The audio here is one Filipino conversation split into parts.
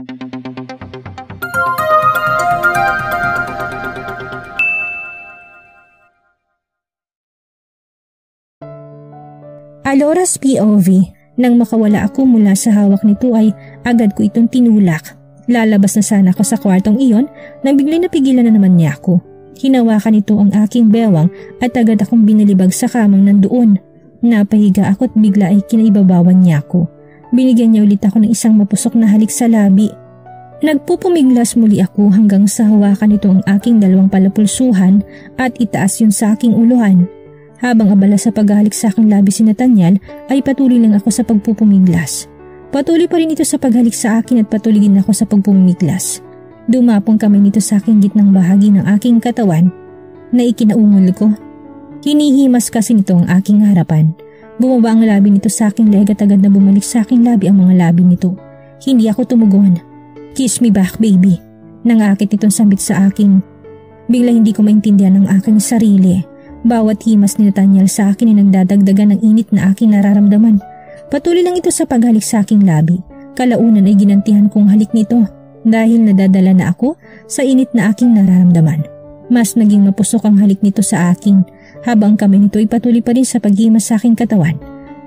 Alora's POV. Nang makawala ako mula sa hawak nito ay agad ko itong tinulak. Lalabas na sana ako sa kwartong iyon nang bigla'y napigilan na naman niya ako. Hinawakan nito ang aking bewang at agad akong binalibag sa kamang nandoon. Napahiga ako at bigla ay kinaibabawan niya ako. Binigyan niya ulit ako ng isang mapusok na halik sa labi. Nagpupumiglas muli ako hanggang sa hawakan nito ang aking dalawang palapulsuhan at itaas yun sa aking uluhan. Habang abala sa paghahalik sa aking labi si Nathaniel ay patuloy lang ako sa pagpupumiglas. Patuloy pa rin ito sa paghalik sa akin at patuloy din ako sa pagpumiglas. Dumapong kami nito sa aking gitnang bahagi ng aking katawan na ikinaungol ko. Hinihimas kasi nito ang aking harapan. Bumaba ang labi nito sa aking leg at agad na bumalik sa aking labi ang mga labi nito. Hindi ako tumugon. "Kiss me back, baby." Nangakit nitong sambit sa akin. Bigla hindi ko maintindihan ang aking sarili. Bawat himas ni Nathaniel sa akin ay nagdadagdagan ng init na aking nararamdaman. Patuloy lang ito sa paghalik sa aking labi. Kalaunan ay ginantihan kong halik nito dahil nadadala na ako sa init na aking nararamdaman. Mas naging mapusok ang halik nito sa akin habang kami nito ay patuloy pa rin sa paghimas sa aking katawan.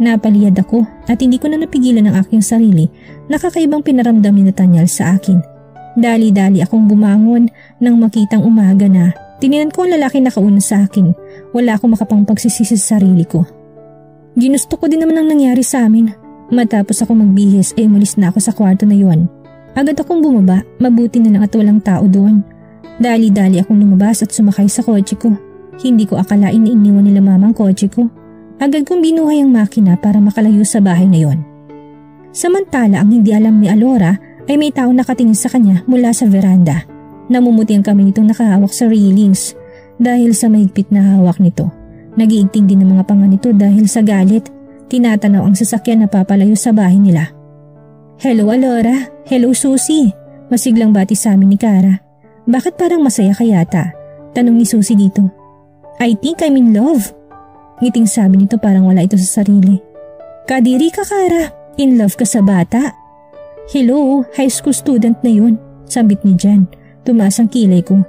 Napaliyad ako at hindi ko na napigilan ang aking sarili na kakaibang pinaramdam ni Nathaniel sa akin. Dali-dali akong bumangon nang makitang umaga na. Tininan ko ang lalaki na kauna sa akin. Wala akong makapangpagsisisi sa sarili ko. Ginusto ko din naman ang nangyari sa amin. Matapos ako magbihis ay umalis na ako sa kwarto na yon. Agad akong bumaba, mabuti na lang at walang tao doon. Dali-dali akong lumabas at sumakay sa kotse ko. Hindi ko akalain na iniwan nila mamang kotse ko. Agad kong binuhay ang makina para makalayo sa bahay na yon. Samantala ang hindi alam ni Alora ay may tao nakatingin sa kanya mula sa veranda. Namumuti ang kami nitong nakahawak sa railings. Dahil sa mahigpit na hawak nito, nagiigting din ang mga panga nito dahil sa galit. Tinatanaw ang sasakyan na papalayo sa bahay nila. "Hello Alora, hello Susie." Masiglang bati sa amin ni Kara. "Bakit parang masaya ka yata?" Tanong ni Susie dito. "I think I'm in love." Ngiting sabi nito parang wala ito sa sarili. "Kadiri ka Kara, in love ka sa bata." "Hello, high school student na yun," sambit ni Jan. Tumaas ang kilay ko.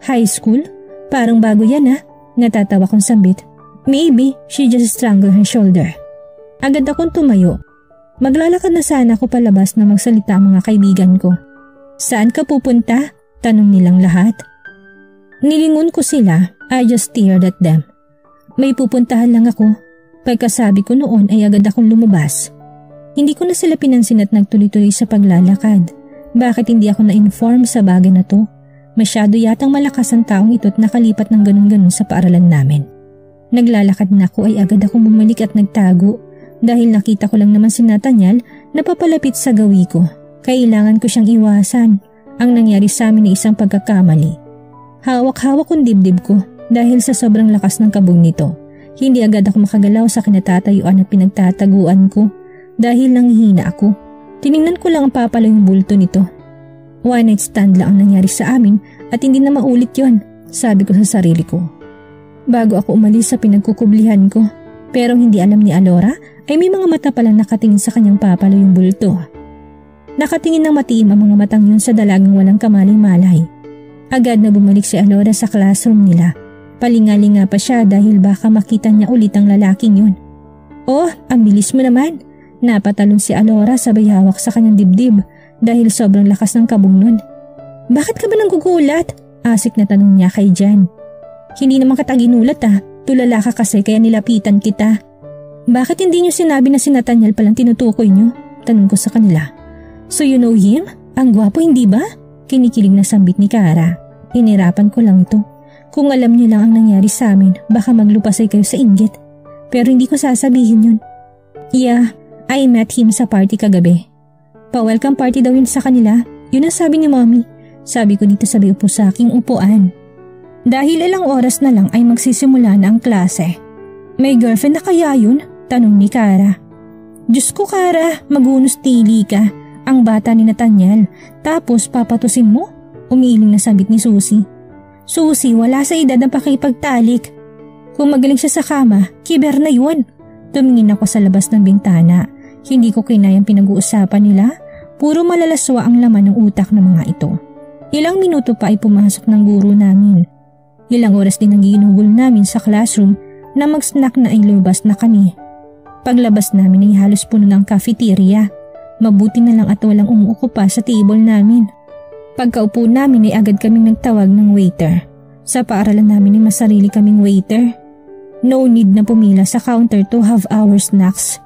"High school? Parang bago yan ha." Natatawa kong sambit. "Maybe she just strangled her shoulder." Agad akong tumayo. Maglalakad na sana ako palabas na magsalita ang mga kaibigan ko. "Saan ka pupunta?" Tanong nilang lahat. Nilingon ko sila. I just stared at them. "May pupuntahan lang ako." Pagkasabi ko noon ay agad akong lumabas. Hindi ko na sila pinansin at nagtuloy-tuloy sa paglalakad. Bakit hindi ako na-inform sa bagay na to? Masyado yatang malakas ang taong ito at nakalipat ng ganun-ganun sa paaralan namin. Naglalakad na ako ay agad akong bumalik at nagtago dahil nakita ko lang naman si Nathaniel na papalapit sa gawi ko. Kailangan ko siyang iwasan. Ang nangyari sa amin ay isang pagkakamali. Hawak-hawak kong dibdib ko dahil sa sobrang lakas ng kabog nito. Hindi agad ako makagalaw sa kinatatayuan at pinagtataguan ko dahil nanghihina ako. Tiningnan ko lang ang papalayong bulto nito. One night stand lang ang nangyari sa amin at hindi na maulit yon, sabi ko sa sarili ko. Bago ako umalis sa pinagkukublihan ko, pero hindi alam ni Alora ay may mga mata palang nakatingin sa kanyang papalayong bulto. Nakatingin ng matiim ang mga matang yun sa dalagang walang kamalay-malay. Agad na bumalik si Alora sa classroom nila. Palingalinga pa siya dahil baka makita niya ulit ang lalaking yun. "Oh, ang bilis mo naman." Napatalon si Alora sabay hawak sa kanyang dibdib dahil sobrang lakas ng kabog nun. "Bakit ka ba nanggugulat?" Asik na tanong niya kay Jan. "Hindi naman kita ginulat tulala ka kasi kaya nilapitan kita." "Bakit hindi niyo sinabi na si Nathaniel palang tinutukoy niyo?" Tanong ko sa kanila. "So you know him? Ang gwapo hindi ba?" Kinikilig na sambit ni Kara. Inirapan ko lang ito. Kung alam niyo lang ang nangyari sa amin, baka maglupasay kayo sa inggit. Pero hindi ko sasabihin yun. "Yeah, I met him sa party kagabi." "Pa-welcome party daw yun sa kanila. Yun ang sabi ni Mommy." Sabi ko dito sabay upo sa aking upuan. Dahil ilang oras na lang ay magsisimula na ang klase. "May girlfriend na kaya yun?" Tanong ni Kara. "Diyos ko Kara, magunos tili ka. Ang bata ni Nathaniel. Tapos papatusin mo?" Umiiling na sabit ni Susie. "Susie, wala sa edad na pakipagtalik. Kung magaling siya sa kama, kiber na yun." Tumingin ako sa labas ng bintana. Hindi ko kinayang pinag-uusapan nila. Puro malalaswa ang laman ng utak ng mga ito. Ilang minuto pa ay pumasok ng guro namin. Ilang oras din ang ginugol namin sa classroom na mag-snack na ay lumabas na kami. Paglabas namin ay halos puno ng cafeteria. Mabuti na lang at walang umuupo pa sa table namin. Pagkaupo namin ay agad kaming nagtawag ng waiter. Sa paaralan namin ay masarili kaming waiter. No need na pumila sa counter to have our snacks.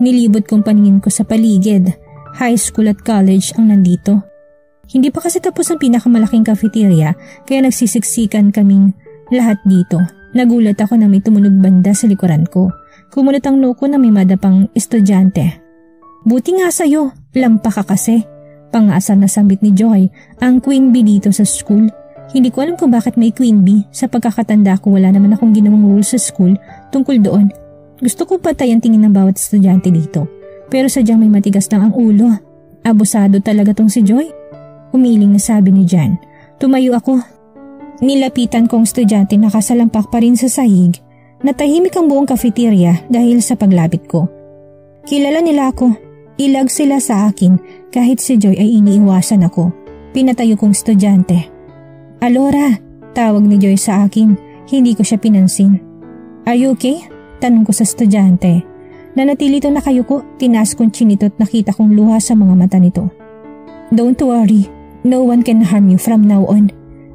Nilibot kong paningin ko sa paligid. High school at college ang nandito. Hindi pa kasi tapos ang pinakamalaking cafeteria kaya nagsisiksikan kaming lahat dito. Nagulat ako na may tumunog banda sa likuran ko. Kumulat ang noo ko na may madapang estudyante. Buti nga sa'yo, lampa ka kasi. Pangasar na sambit ni Joy, ang queen bee dito sa school. Hindi ko alam kung bakit may queen bee. Sa pagkakatanda ko wala naman akong ginawang rules sa school tungkol doon. Gusto ko patay ang tingin ng bawat estudyante dito. Pero sadyang may matigas lang ang ulo. Abusado talaga tong si Joy. Umiling na sabi ni Jan. Tumayo ako. Nilapitan kong estudyante na nakasalampak pa rin sa sahig. Natahimik ang buong cafeteria dahil sa paglapit ko. Kilala nila ako. Ilag sila sa akin kahit si Joy ay iniiwasan ako. Pinatayo kong estudyante. Alora, tawag ni Joy sa akin. Hindi ko siya pinansin. Are you okay? Tanong ko sa estudyante. Nanatili itong nakayuko, tinaas kong chinito at nakita kong luha sa mga mata nito. Don't worry, no one can harm you from now on.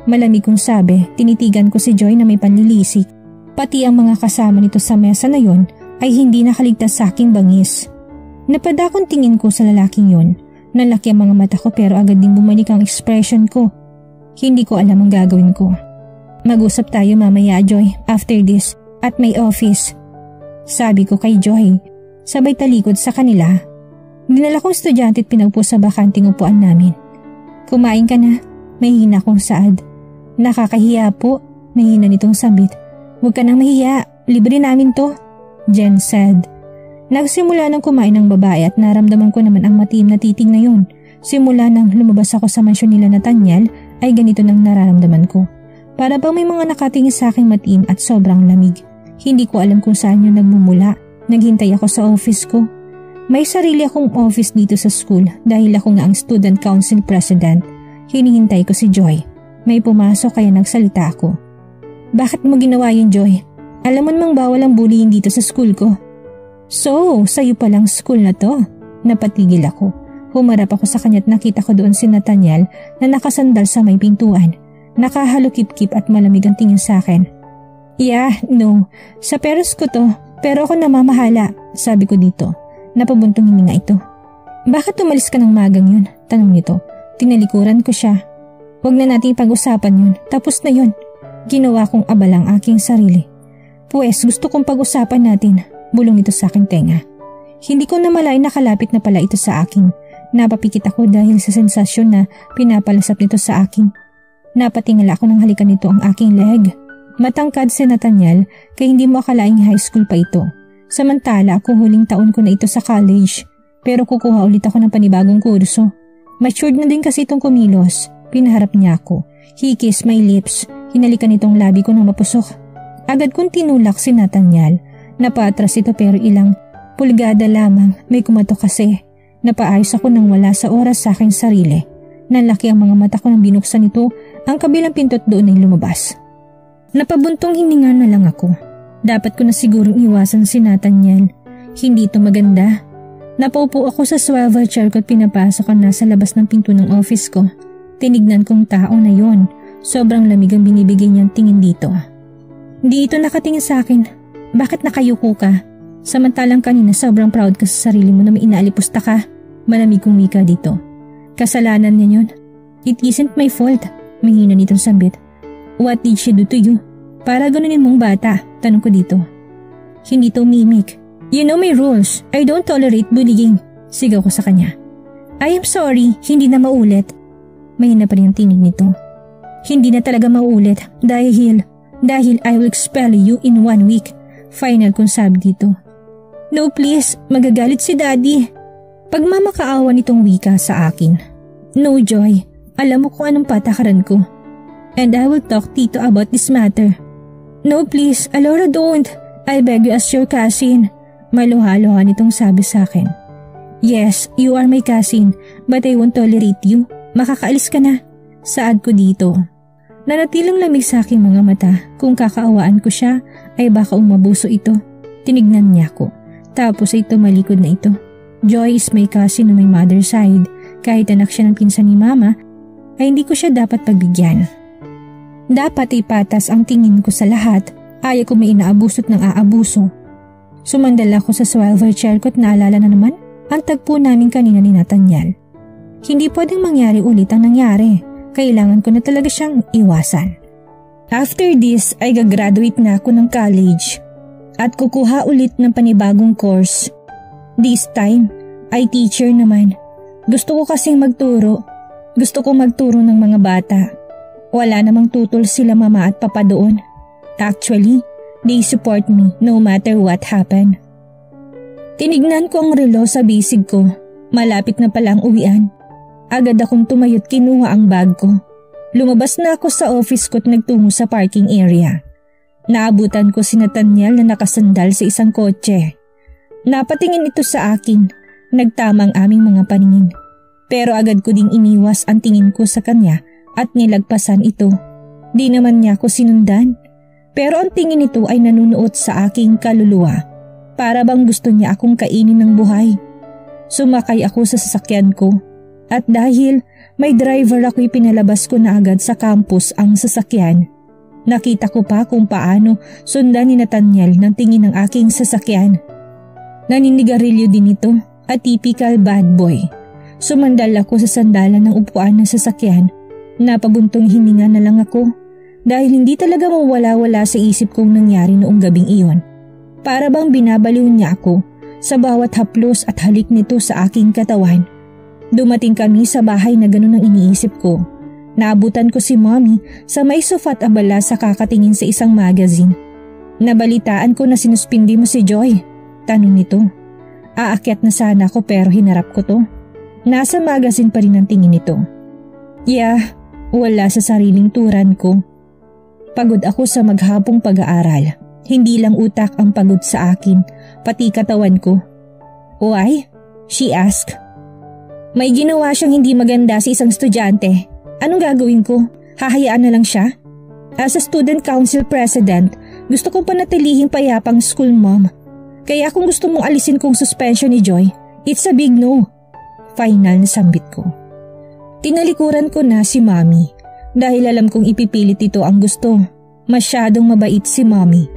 Malamig kong sabi, tinitigan ko si Joy na may panlilisik. Pati ang mga kasama nito sa mesa na yon ay hindi nakaligtas sa aking bangis. Napadakong tingin ko sa lalaking yon. Nalaki ang mga mata ko pero agad din bumalik ang expression ko. Hindi ko alam ang gagawin ko. Mag-usap tayo mamaya, Joy, after this, at may office. Sabi ko kay Joy, sabay talikod sa kanila. Dinala kong estudyante at pinaupo sa bakanting upuan namin. Kumain ka na, may hina kong saad. Nakakahiya po, may hina nitong sabit. Huwag ka nang mahiya, libre namin to, Jen said. Nagsimula nang kumain ng babae at naramdaman ko naman ang matiim na titig na yun. Simula nang lumabas ako sa mansyon nila Nathaniel ay ganito nang nararamdaman ko. Para bang may mga nakatingin sa aking matiim at sobrang lamig. Hindi ko alam kung saan yun nagmumula. Naghintay ako sa office ko. May sarili akong office dito sa school dahil ako nga ang student council president. Hinihintay ko si Joy. May pumasok kaya nagsalita ako. Bakit mo ginawa yun, Joy? Alam mo namang bawal ang bullying dito sa school ko. So, sa'yo palang school na to. Napatigil ako. Humarap ako sa kanya at nakita ko doon si Nathaniel na nakasandal sa may pintuan. Nakahalukip-kip at malamig ang tingin sa akin. Yeah, no. Sa parents ko to, pero ako namamahala, sabi ko dito. Napabuntong hininga ito. Bakit umalis ka ng magang yun? Tanong nito. Tinalikuran ko siya. Huwag na nating pag-usapan yun. Tapos na yun. Ginawa kong abalang aking sarili. Pues gusto kong pag-usapan natin. Bulong nito sa aking tenga. Hindi ko namalay nakalapit na pala ito sa akin. Napapikit ako dahil sa sensasyon na pinapalasap nito sa akin. Napatingala ako ng halikan nito ang aking leg. Matangkad si Nathaniel kaya hindi mo akalaing high school pa ito. Samantala ako huling taon ko na ito sa college. Pero kukuha ulit ako ng panibagong kurso. Matured na din kasi itong kumilos. Pinaharap niya ako. He kissed my lips. Hinalikan itong labi ko ng mapusok. Agad kong tinulak si Nathaniel. Napaatras ito pero ilang pulgada lamang. May kumatok kasi. Napaayos ako nang wala sa oras sa aking sarili. Nalaki ang mga mata ko nang binuksan ito. Ang kabilang pintot doon ay lumabas. Napabuntong hininga na lang ako. Dapat ko na sigurong iwasan si Nathaniel. Hindi ito maganda. Napaupo ako sa swivel chair ko at pinapasok ang nasa labas ng pinto ng office ko. Tinignan kong tao na yon. Sobrang lamig ang binibigay niyang tingin dito. Hindi ito nakatingin sa akin. Bakit nakayuko ka? Samantalang kanina sobrang proud ka sa sarili mo na may inaalipusta ka. Malamig kong wika dito. Kasalanan niya yun. It isn't my fault. Mahina nitong sambit. What did she do to you? Para ganunin mong bata, tanong ko dito. Hindi to mimik. You know my rules. I don't tolerate bullying. Sigaw ko sa kanya. I am sorry, hindi na maulit. Mahina pa rin ang tinig nito. Hindi na talaga maulit dahil I will expel you in 1 week. Final kong sabi dito. No please, magagalit si daddy. Pagmamakaawa nitong wika sa akin. No Joy, alam mo kung anong patakaran ko. And I will talk Tito about this matter. No please, Alora don't. I beg you as your cousin. Maluha-luha nitong sabi sa akin. Yes, you are my cousin, but I won't tolerate you. Makakaalis ka na. Saad ko dito. Nanatiling lamig sa aking mga mata. Kung kakaawaan ko siya, ay baka umabuso ito. Tinignan niya ko. Tapos ay tumalikod na ito. Joy is my cousin on my mother's side. Kahit anak siya ng pinsan ni mama, ay hindi ko siya dapat pagbigyan. Dapat ipatas ang tingin ko sa lahat. Ayaw ko may inaabuso't ng aabuso. Sumandal ako sa swivel chair ko at naalala na naman ang tagpo namin kanina ni Nathaniel. Hindi pwedeng mangyari ulit ang nangyari. Kailangan ko na talaga siyang iwasan. After this ay gagraduate na ako ng college at kukuha ulit ng panibagong course. This time ay teacher naman. Gusto ko kasing magturo. Gusto ko magturo ng mga bata. Wala namang tutol sila mama at papa doon. Actually, they support me no matter what happen. Tinignan ko ang relo sa bisig ko. Malapit na pala ang uwian. Agad akong tumayot kinuha ang bag ko. Lumabas na ako sa office ko at nagtungo sa parking area. Naabutan ko si Nathaniel na nakasandal sa isang kotse. Napatingin ito sa akin. Nagtama ang aming mga paningin. Pero agad ko ding iniwas ang tingin ko sa kanya at nilagpasan ito. Di naman niya ako sinundan. Pero ang tingin nito ay nanunuot sa aking kaluluwa. Para bang gusto niya akong kainin ng buhay. Sumakay ako sa sasakyan ko. At dahil may driver ako'y pinalabas ko na agad sa campus ang sasakyan. Nakita ko pa kung paano sundan ni Nathaniel ng tingin ng aking sasakyan. Naninigarilyo din ito at typical bad boy. Sumandal ako sa sandalan ng upuan ng sasakyan. Napabuntong hininga na lang ako dahil hindi talaga mawala-wala sa isip kong nangyari noong gabing iyon. Para bang binabaliw niya ako sa bawat haplos at halik nito sa aking katawan. Dumating kami sa bahay na ganun ang iniisip ko. Naabutan ko si mommy sa may sofa at abala sa kakatingin sa isang magazine. Nabalitaan ko na sinuspindi mo si Joy. Tanong nito. Aakyat na sana ako pero hinarap ko to. Nasa magazine pa rin ang tingin nito. Yeah, wala sa sariling turan ko. Pagod ako sa maghapong pag-aaral. Hindi lang utak ang pagod sa akin, pati katawan ko. Why? She asked. May ginawa siyang hindi maganda sa isang estudyante. Anong gagawin ko? Hahayaan na lang siya? As a student council president, gusto kong panatilihing payapang school mom. Kaya kung gusto mong alisin kong suspension ni Joy, it's a big no. Final na sambit ko. Tinalikuran ko na si mommy dahil alam kong ipipilit ito ang gusto. Masyadong mabait si mommy.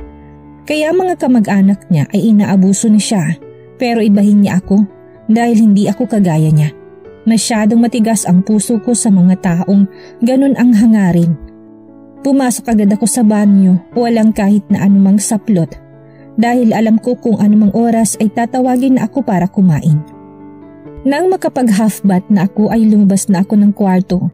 Kaya mga kamag-anak niya ay inaabuso na siya pero ibahin niya ako dahil hindi ako kagaya niya. Masyadong matigas ang puso ko sa mga taong ganun ang hangarin. Pumasok agad ako sa banyo, walang kahit na anumang saplot dahil alam ko kung anumang oras ay tatawagin na ako para kumain. Nang makapag-half bath na ako ay lumabas na ako ng kwarto.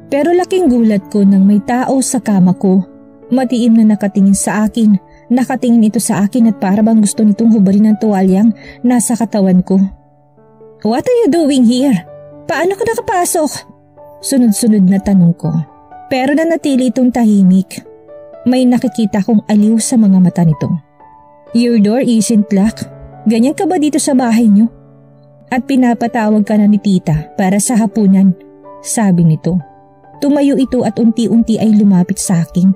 Pero laking gulat ko nang may tao sa kama ko. Matiim na nakatingin sa akin. Nakatingin ito sa akin at para bang gusto nitong hubarin ng tuwalyang nasa katawan ko. What are you doing here? Paano ka nakapasok? Sunod-sunod na tanong ko. Pero nanatili itong tahimik. May nakikita kong aliw sa mga mata nito. Your door isn't locked. Ganyan ka ba dito sa bahay niyo? At pinapatawag ka na ni tita para sa hapunan, sabi nito. Tumayo ito at unti-unti ay lumapit sa akin.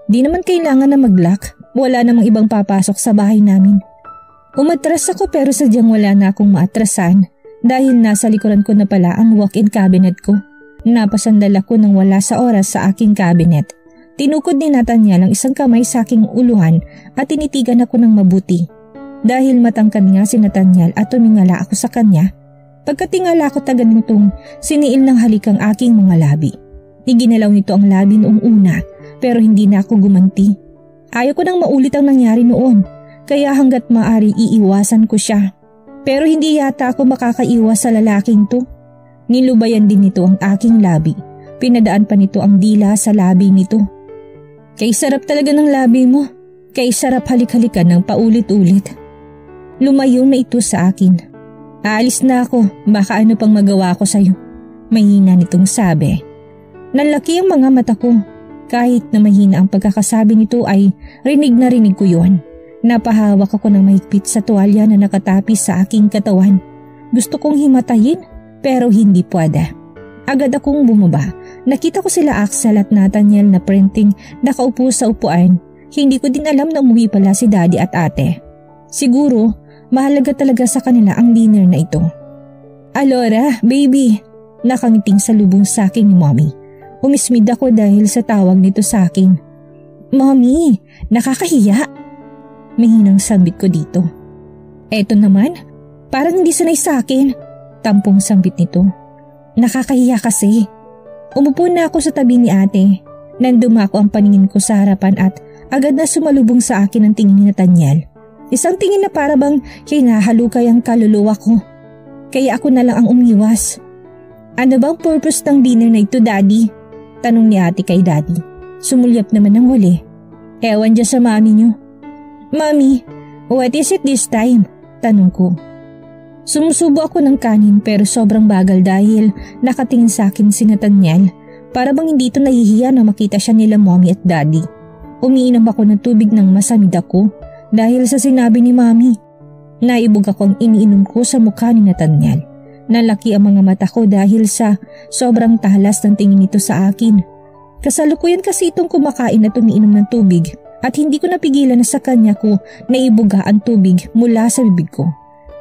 Di naman kailangan na mag-lock. Wala namang ibang papasok sa bahay namin. Umatras ako pero sadyang wala na akong maatrasan dahil nasa likuran ko na pala ang walk-in cabinet ko. Napasandal ako nang wala sa oras sa aking cabinet. Tinukod ni Nathaniel ang isang kamay sa aking uluhan at tinitigan ako ng mabuti. Dahil matangkad nga si Nathaniel at tumingala ako sa kanya, pagkatingala ko tagad nitong siniil ng halik ang aking mga labi. Iginalaw nito ang labi noong una pero hindi na ako gumanti. Ayaw ko nang maulit ang nangyari noon, kaya hanggat maaari iiwasan ko siya. Pero hindi yata ako makakaiwas sa lalaking to. Nilubayan din nito ang aking labi. Pinadaan pa nito ang dila sa labi nito. Kay sarap talaga ng labi mo. Kay sarap halik-halikan ng paulit-ulit. Lumayo na ito sa akin. Aalis na ako, baka ano pang magawa ko sa'yo. Mahina nitong sabi. Nalaki ang mga mata ko. Kahit na mahina ang pagkakasabi nito ay rinig na rinig ko yun. Napahawak ako ng mahigpit sa tuwalya na nakatapis sa aking katawan. Gusto kong himatayin pero hindi pwede. Agad akong bumaba. Nakita ko sila Axel at Nathaniel na printing nakaupo sa upuan. Hindi ko din alam na umuwi pala si Daddy at Ate. Siguro, mahalaga talaga sa kanila ang dinner na ito. Alora, baby, nakangiting salubong sa akin ni Mommy. Umismid ako dahil sa tawag nito sa akin. Mommy, nakakahiya. Mahinang sambit ko dito. Eto naman, parang hindi sanay sa akin. Tampong sambit nito. Nakakahiya kasi. Umupo na ako sa tabi ni Ate. Nandumako ang paningin ko sa harapan at agad na sumalubong sa akin ang tingin ni Nathaniel. Isang tingin na para bang hinahalukay ang kaluluwa ko. Kaya ako na lang ang umiwas. Ano bang purpose ng dinner na ito, Daddy? Tanong ni Ate kay Daddy. Sumulyap naman ng huli. Ewan dyan sa mami niyo. Mami, what is it this time? Tanong ko. Sumusubo ako ng kanin pero sobrang bagal dahil nakatingin sa akin si Nathaniel. Para bang hindi ito nahihiya na makita siya nila Mommy at Daddy. Umiinom ako ng tubig ng masamid ako dahil sa sinabi ni Mommy. Naibog ako ang iniinom ko sa mukha ni Nathaniel. Nalaki ang mga mata ko dahil sa sobrang talas ng tingin nito sa akin. Kasalukuyan kasi itong kumakain at umiinom ng tubig at hindi ko napigilan na sa kanya ko naibuga ang tubig mula sa bibig ko.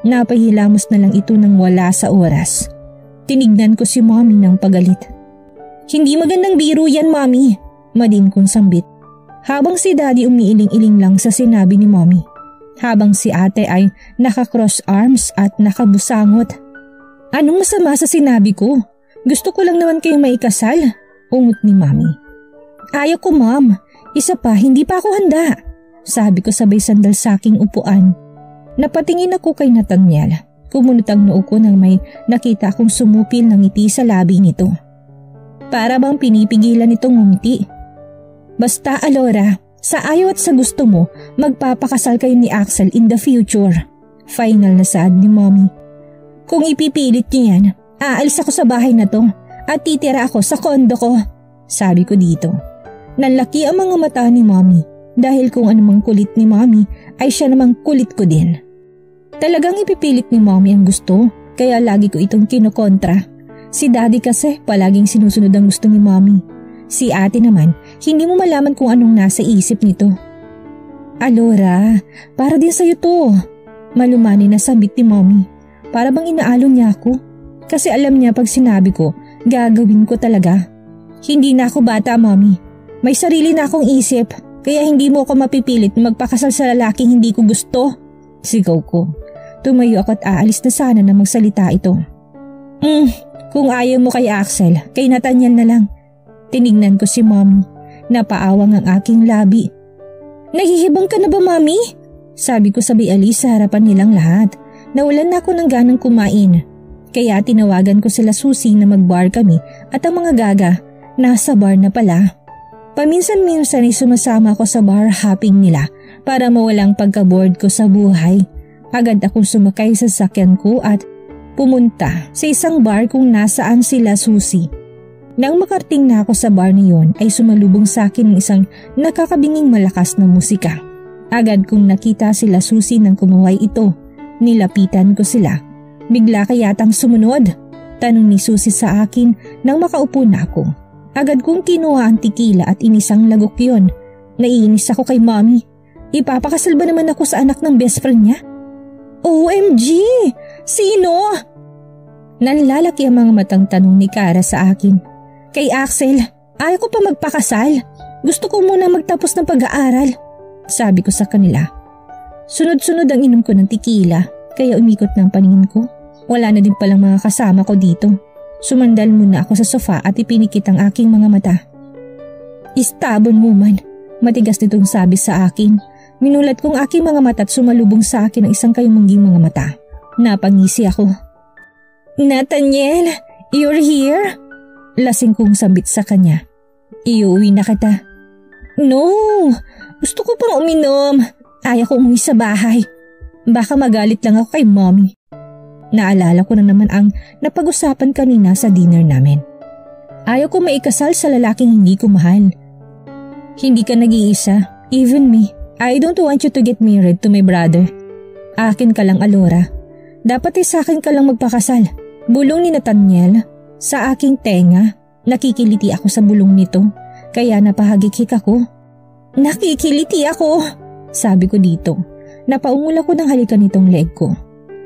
Napahilamos na lang ito nang wala sa oras. Tinignan ko si Mommy ng pagalit. Hindi magandang biro yan, Mommy, madin kong sambit. Habang si Daddy umiiling-iling lang sa sinabi ni Mommy. Habang si Ate ay naka-cross arms at nakabusangot. Anong masama sa sinabi ko? Gusto ko lang naman kayong maikasal, ungot ni Mommy. Ayaw ko, Mom. Isa pa, hindi pa ako handa, sabi ko sabay sandal sa aking upuan. Napatingin ako kay Nathaniel. Kumunot ang noo ko nang may nakita akong sumupil ng ngiti sa labi nito. Para bang pinipigilan itong ngumiti. Basta Alora, sa ayaw at sa gusto mo, magpapakasal kayo ni Axel in the future. Final na saad ni Mommy. Kung ipipilit niyo yan, aalis ako sa bahay na to at titira ako sa kondo ko, sabi ko dito. Nanlaki ang mga mata ni Mommy dahil kung anumang kulit ni Mommy ay siya namang kulit ko din. Talagang ipipilit ni Mommy ang gusto kaya lagi ko itong kinokontra. Si Daddy kasi palaging sinusunod ang gusto ni Mommy. Si Ate naman, hindi mo malaman kung anong nasa isip nito. Alora, para din sa'yo to. Malumani na sambit ni Mommy. Para bang inaalon niya ako? Kasi alam niya pag sinabi ko, gagawin ko talaga. Hindi na ako bata, Mommy. May sarili na akong isip, kaya hindi mo ako mapipilit na magpakasal sa lalaking hindi ko gusto. Sigaw ko. Tumayo ako at aalis na sana na magsalita ito. Kung ayaw mo kay Axel, kay Nathaniel na lang. Tinignan ko si Mommy. Napaawang ang aking labi. Nahihibang ka na ba, Mommy? Sabi ko sabay alis sa harapan nilang lahat. Nawalan na ako ng ganang kumain. Kaya tinawagan ko sila Susie na mag-bar kami at ang mga gaga nasa bar na pala. Paminsan-minsan ay sumasama ako sa bar hopping nila para mawalang pagka-bored ko sa buhay. Agad akong sumakay sa sasakyan ko at pumunta sa isang bar kung nasaan sila Susie. Nang makarting na ako sa bar niyon ay sumalubong sa akin ng isang nakakabinging malakas na musika. Agad kong nakita sila Susie nang kumuhay ito. Nilapitan ko sila. Bigla kayatang sumunod? Tanong ni Susie sa akin nang makaupo na ako. Agad kong kinuha ang tikila at inisang lagok yon. Naiinis ako kay Mommy. Ipapakasal ba naman ako sa anak ng best friend niya? OMG! Sino? Nanlalaki ang mga matang tanong ni Kara sa akin. Kay Axel, ayaw ko pa magpakasal. Gusto ko muna magtapos ng pag-aaral, sabi ko sa kanila. Sunod-sunod ang inom ko ng tikila, kaya umikot ng paningin ko. Wala na din palang mga kasama ko dito. Sumandal muna ako sa sofa at ipinikit ang aking mga mata. Istabon mo man, matigas nitong sabi sa akin. Minulat kong aking mga mata at sumalubong sa akin ang isang kayumangging mga mata. Napangisi ako. Nathaniel, you're here? Lasing kong sambit sa kanya. Iuwi na kita. No, gusto ko pang uminom. Ayaw ko umuwi sa bahay. Baka magalit lang ako kay Mommy. Naalala ko na naman ang napag-usapan kanina sa dinner namin. Ayaw ko maikasal sa lalaking hindi ko mahal. Hindi ka nag-iisa, even me. I don't want you to get married to my brother. Akin ka lang, Alora. Dapat ay sa akin ka lang magpakasal. Bulong ni Nathaniel. Sa aking tenga, nakikiliti ako sa bulong nito, kaya napahagikik ako. Nakikiliti ako, sabi ko dito. Napaungol ako ng halikan nitong leg ko.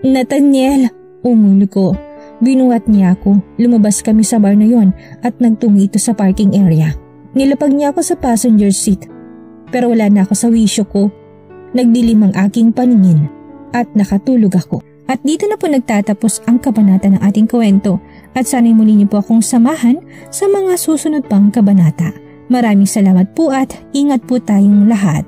Nathaniel, umul ko. Binuhat niya ako, lumabas kami sa bar na yon at nagtungo ito sa parking area. Nilapag niya ako sa passenger seat, pero wala na ako sa wisyo ko. Nagdilim ang aking paningin at nakatulog ako. At dito na po nagtatapos ang kabanata ng ating kwento at sana'y muli niyo po akong samahan sa mga susunod pang kabanata. Maraming salamat po at ingat po tayong lahat.